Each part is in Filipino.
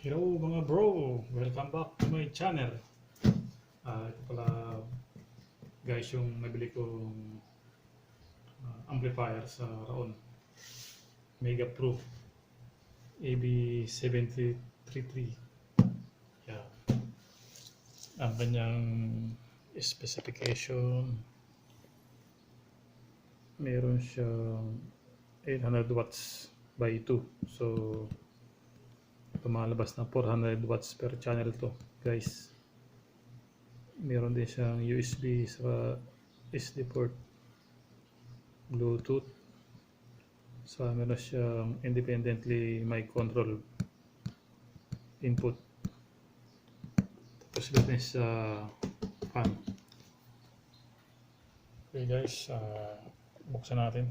Hello mga bro! Welcome back to my channel. Ito pala guys yung nabili kong amplifier sa Raon. MegaPRo Av-733. Yeah. Ang kanyang specification, meron siyang 800 watts by 2. So lumalabas na 400 watts per channel to guys. Meron din siyang USB sa SD port, Bluetooth, so meron siyang independently mic control input, tapos meron sa fan. Okay guys, buksan natin.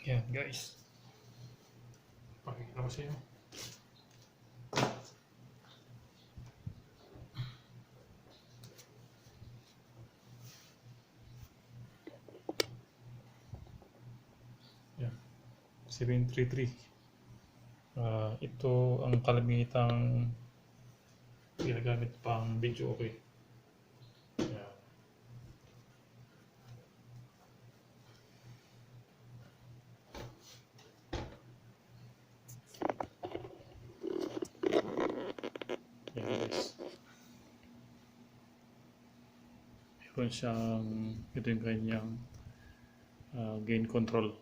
Yan guys, pakikita ko sa inyo. Yan, 733. Ito ang kalamitang ginagamit pang video, okay. Yan. Meron siyang, ito yung kanyang gain control.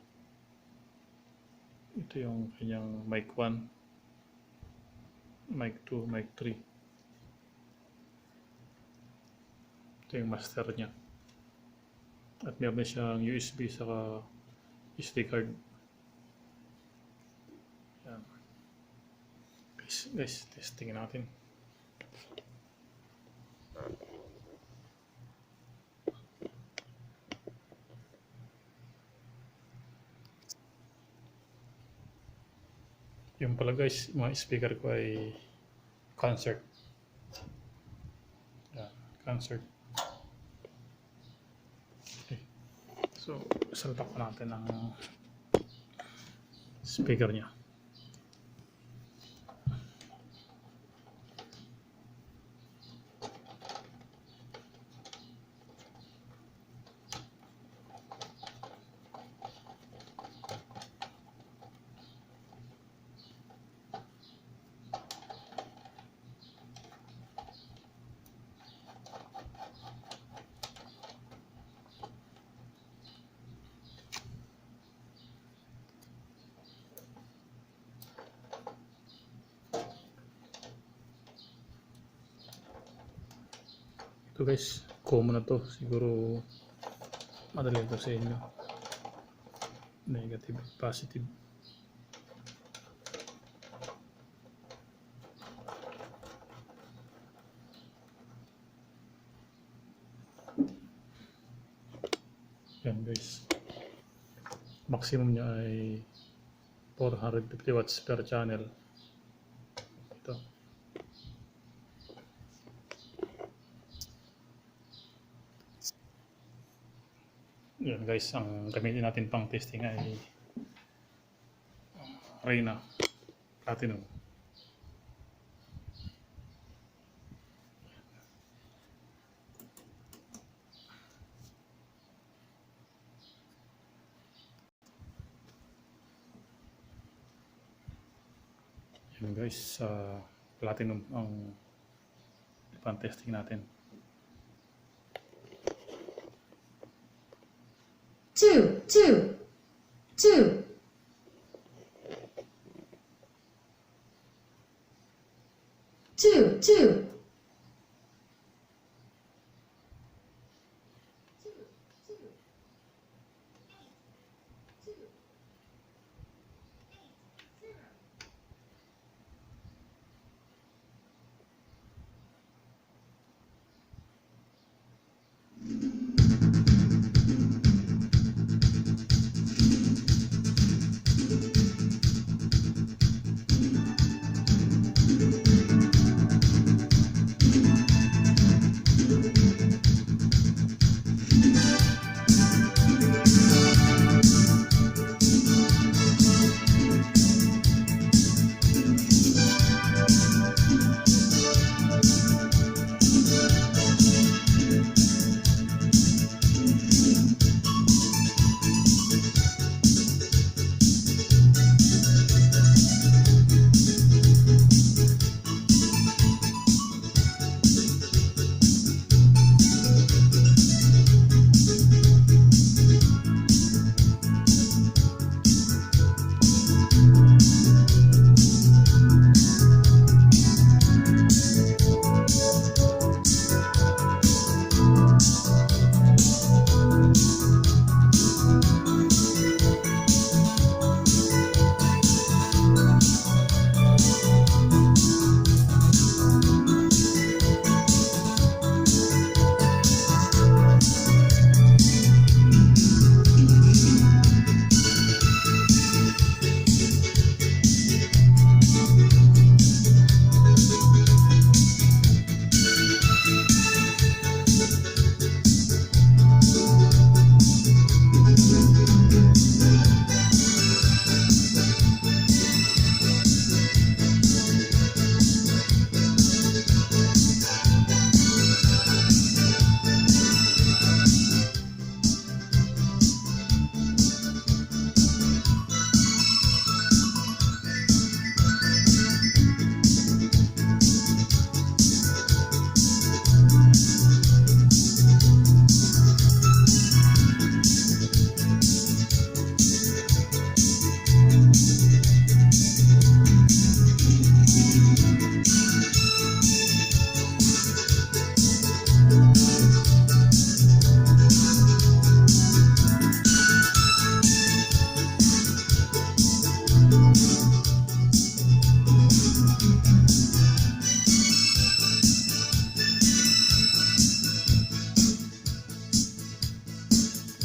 Ito yung kanyang mic 1, mic 2, mic 3. Ito yung master niya. At meron siyang USB saka SD card. Yan. Guys, testing natin. Yung pala guys, mga speaker ko ay KONZERT. Yan, KONZERT. Okay. So, salpak ko natin ang speaker niya. Ito guys, common na to. Siguro madali ito sa inyo. Negative, positive. Yan guys. Maximum niya ay 450 watts per channel. Ito. Yan guys, ang gamitin natin pang testing ay Reina Platinum. Yan guys, Platinum ang pang testing natin. 2, 2, 2. 2, 2.